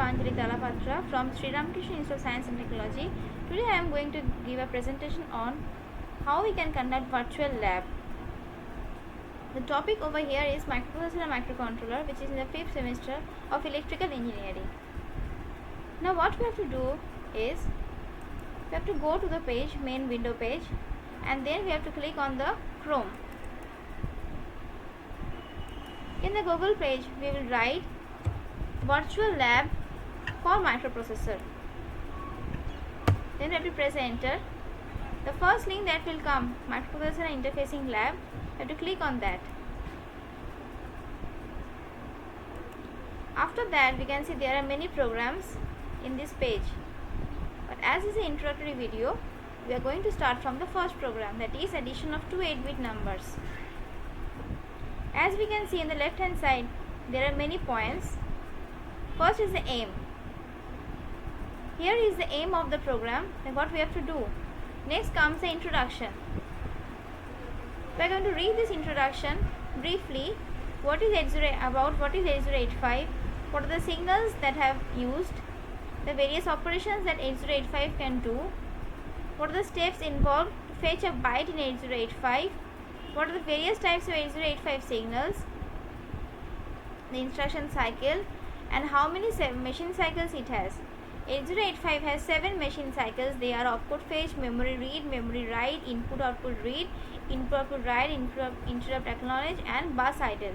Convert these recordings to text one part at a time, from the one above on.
Pushpanjali Talapatra from Sri Ramakrishna Institute of Science and Technology. Today I am going to give a presentation on how we can conduct virtual lab. The topic over here is microprocessor and microcontroller, which is in the 5th semester of electrical engineering. Now what we have to do is we have to go to the page, main window page, and then we have to click on the Chrome. In the Google page we will write virtual lab for microprocessor. Then we have to press enter. The first link that will come, microprocessor interfacing lab, you have to click on that. After that we can see there are many programs in this page, but as is an introductory video, we are going to start from the first program, that is addition of two 8-bit numbers. As we can see in the left hand side, there are many points. First is the aim. Here is the aim of the program and what we have to do. Next comes the introduction. We are going to read this introduction briefly. What is 8085, what are the signals that have used, the various operations that 8085 can do, what are the steps involved to fetch a byte in 8085, what are the various types of 8085 signals, the instruction cycle, and how many machine cycles it has. 8085 has 7 machine cycles. They are output fetch, memory read, memory write, input output read, input output write, interrupt acknowledge, and bus idle.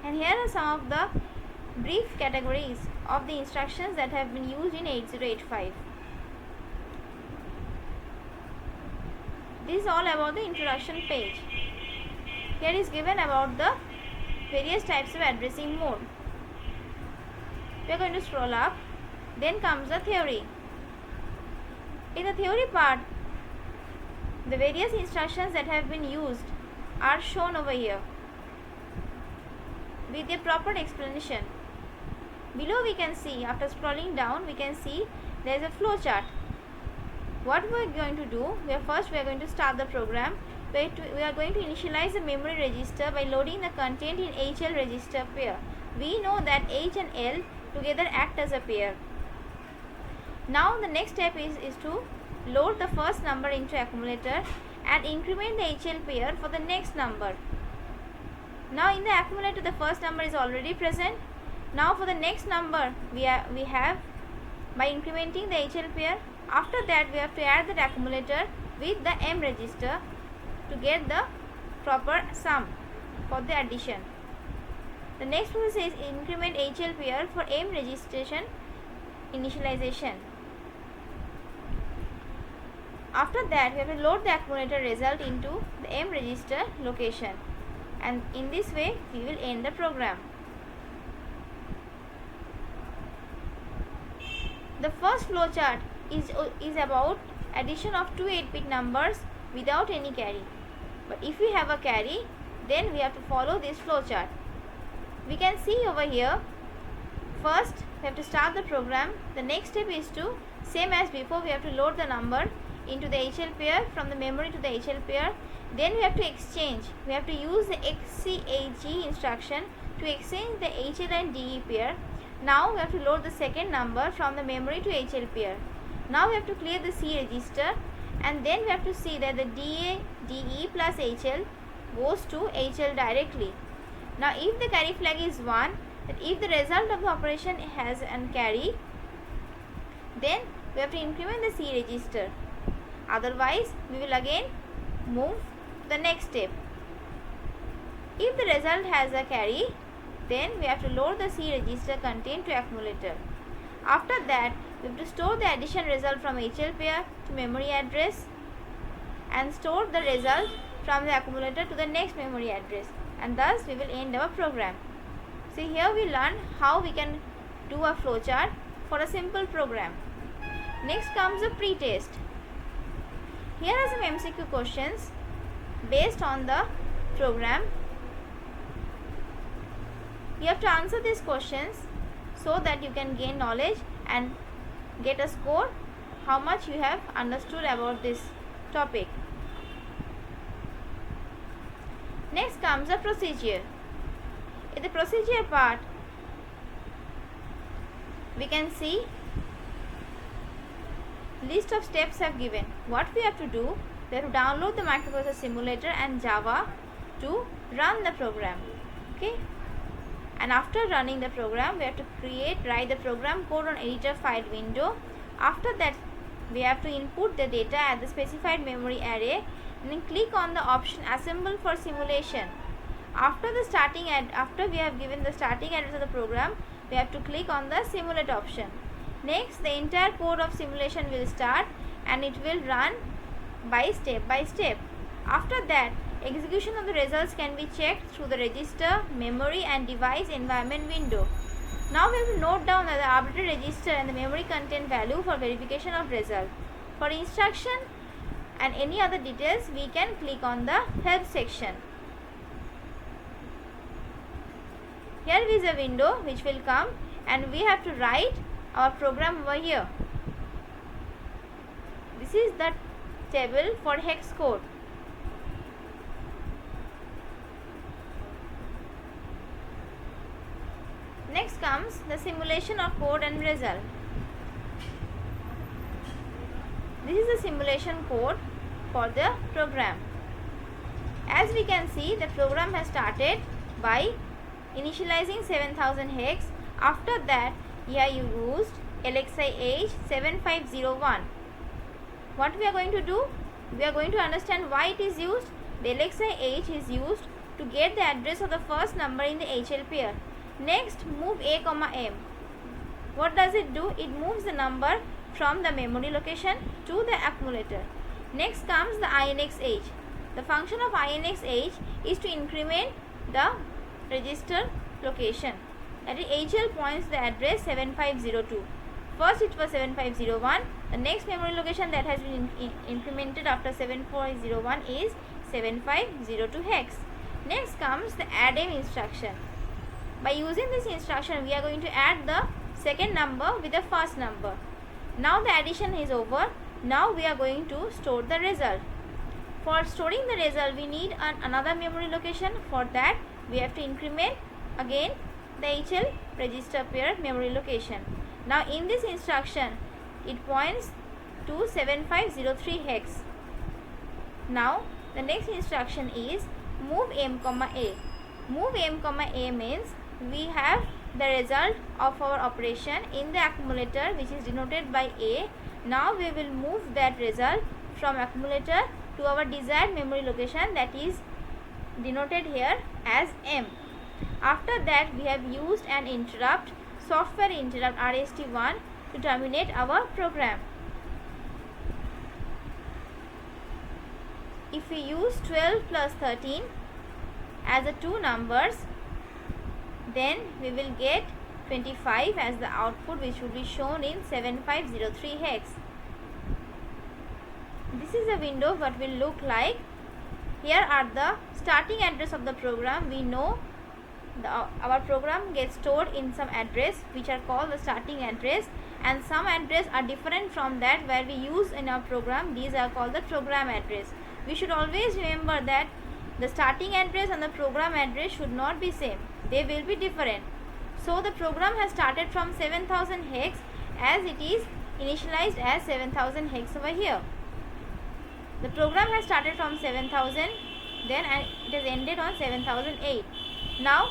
And here are some of the brief categories of the instructions that have been used in 8085. This is all about the introduction page. Here is given about the various types of addressing mode. We are going to scroll up. Then comes the theory. In the theory part, the various instructions that have been used are shown over here with a proper explanation. Below we can see, after scrolling down, we can see there is a flow chart. What we are going to do, we are going to start the program. We are going to initialize the memory register by loading the content in HL register pair. We know that H and L together act as a pair. Now the next step is to load the first number into accumulator and increment the HL pair for the next number. Now in the accumulator the first number is already present. Now for the next number we have by incrementing the HL pair. After that we have to add that accumulator with the M register to get the proper sum for the addition. The next process is increment HL pair for M registration initialization. After that we have to load the accumulator result into the M register location, and in this way we will end the program. The first flowchart is about addition of two 8-bit numbers without any carry. But if we have a carry, then we have to follow this flowchart. We can see over here, first we have to start the program. The next step is to, same as before, we have to load the number into the HL pair from the memory to the HL pair. Then we have to exchange. We have to use the XCHG instruction to exchange the HL and DE pair. Now we have to load the second number from the memory to HL pair. Now we have to clear the C register, and then we have to see that the DA, DE plus HL goes to HL directly. Now if the carry flag is 1, that if the result of the operation has an carry, then we have to increment the C register. Otherwise we will again move to the next step. If the result has a carry, then we have to load the C register content to accumulator. After that we have to store the addition result from HL pair to memory address and store the result from the accumulator to the next memory address, and thus we will end our program. See, here we learn how we can do a flowchart for a simple program. Next comes the pre-test. Here are some MCQ questions based on the program. You have to answer these questions so that you can gain knowledge and get a score how much you have understood about this topic. Next comes the procedure. In the procedure part, we can see list of steps have given. What we have to do, we have to download the microprocessor simulator and Java to run the program. Okay, and after running the program, we have to write the program code on editor file window. After that, we have to input the data at the specified memory array and then click on the option assemble for simulation. After we have given the starting address of the program, we have to click on the simulate option. Next, the entire code of simulation will start and it will run by step by step. After that, execution of the results can be checked through the register, memory and device environment window. Now we have to note down the arbitrary register and the memory content value for verification of result. For instruction and any other details, we can click on the help section. Here is a window which will come and we have to write our program over here. This is the table for hex code. Next comes the simulation of code and result. This is the simulation code for the program. As we can see, the program has started by initializing 7000 hex. After that, here you used LXI H 7501. What we are going to do? We are going to understand why it is used. The LXI H is used to get the address of the first number in the HL pair. Next, move A, M. What does it do? It moves the number from the memory location to the accumulator. Next comes the INX H. The function of INX H is to increment the register location. That is, HL points the address 7502. First it was 7501. The next memory location that has been incremented after 7401 is 7502 hex. Next comes the addm instruction. By using this instruction, we are going to add the second number with the first number. Now the addition is over. Now we are going to store the result. For storing the result, we need another memory location. For that, we have to increment again the HL register pair memory location. Now in this instruction, it points to 7503 hex. Now the next instruction is move M, A. Move M, A means we have the result of our operation in the accumulator, which is denoted by A. Now we will move that result from accumulator to our desired memory location, that is denoted here as M. After that, we have used an interrupt, software interrupt RST1, to terminate our program. If we use 12 plus 13 as the two numbers, then we will get 25 as the output, which will be shown in 7503 hex. This is a window what will look like. Here are the starting address of the program. We know our program gets stored in some address which are called the starting address, and some address are different from that where we use in our program. These are called the program address. We should always remember that the starting address and the program address should not be same. They will be different. So the program has started from 7000 hex, as it is initialized as 7000 hex over here. The program has started from 7000, then and it has ended on 7008. Now,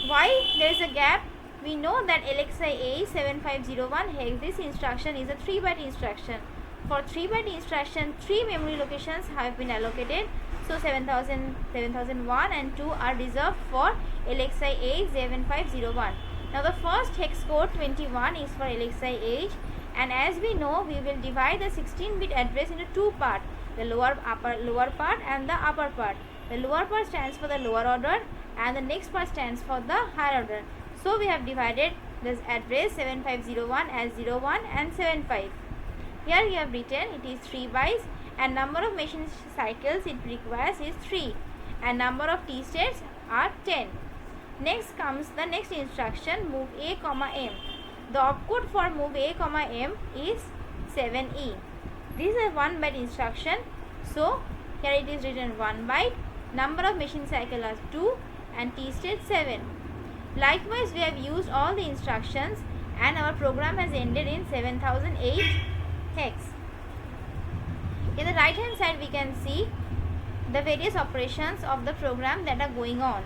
why there is a gap? We know that LXI A 7501 hex, this instruction is a 3-byte instruction. For 3-byte instruction, 3 memory locations have been allocated. So 7000, 7001 and 2 are reserved for LXI A 7501. Now the first hex code 21 is for LXI H, and as we know, we will divide the 16-bit address into two parts, the lower part and the upper part. The lower part stands for the lower order and the next part stands for the higher order. So we have divided this address 7501 as 01 and 75. Here we have written it is 3 bytes, and number of machine cycles it requires is 3, and number of T states are 10. Next comes the next instruction, move A, M. The opcode for move A, M is 7E. This is a 1-byte instruction. So here it is written 1 byte, number of machine cycle are 2 and T state 7. Likewise, we have used all the instructions and our program has ended in 7008 hex. In the right hand side we can see the various operations of the program that are going on.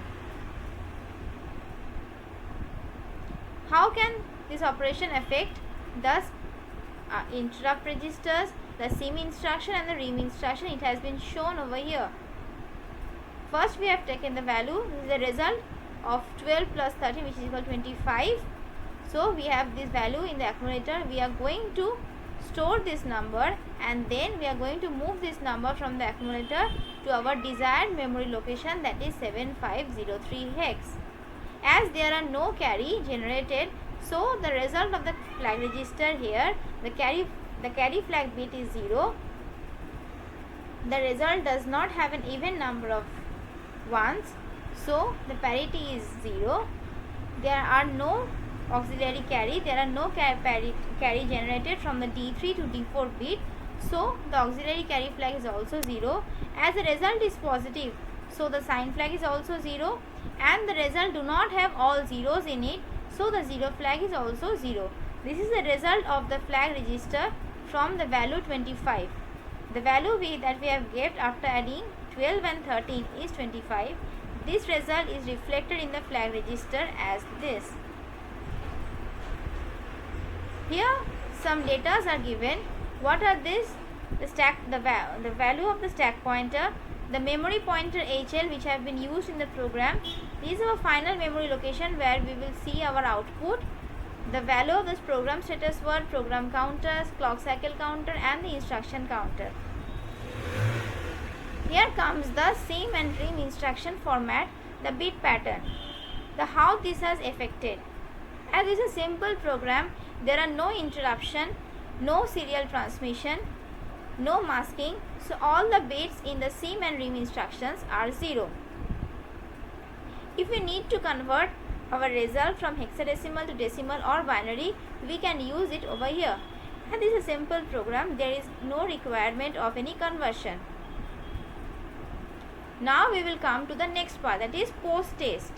How can this operation affect the interrupt registers, the sim instruction and the rem instruction? It has been shown over here. First we have taken the value, this is the result of 12 plus 13 which is equal to 25. So we have this value in the accumulator. We are going to store this number and then we are going to move this number from the accumulator to our desired memory location, that is 7503 hex. As there are no carry generated, so the result of the flag register here, the carry flag bit is 0. The result does not have an even number of ones, so the parity is 0. There are no auxiliary carry, there are no carry generated from the D3 to D4 bit, so the auxiliary carry flag is also 0. As the result is positive, so the sign flag is also 0, and the result do not have all zeros in it, so the 0 flag is also 0. This is the result of the flag register from the value 25. The value that we have get after adding 12 and 13 is 25. This result is reflected in the flag register as this. Here some datas are given. What are these? The value of the stack pointer, the memory pointer HL which have been used in the program. This is our final memory location where we will see our output. The value of this program status word, program counters, clock cycle counter and the instruction counter. Here comes the sim and rem instruction format, the bit pattern, the how this has affected. As this is a simple program, there are no interruption, no serial transmission, no masking, so all the bits in the sim and rem instructions are 0. If we need to convert our result from hexadecimal to decimal or binary, we can use it over here. And this is a simple program, there is no requirement of any conversion. Now we will come to the next part, that is post test.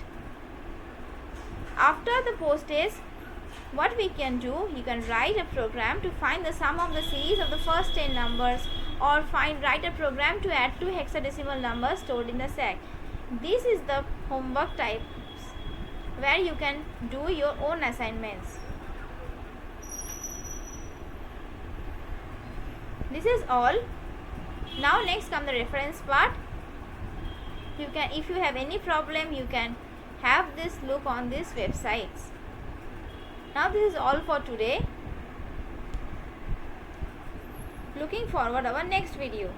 After the post test, what we can do, you can write a program to find the sum of the series of the first 10 numbers, or write a program to add 2 hexadecimal numbers stored in the stack. This is the homework types where you can do your own assignments. This is all. Now next come the reference part. You can, if you have any problem, you can have this look on these websites. Now this is all for today. Looking forward our next video.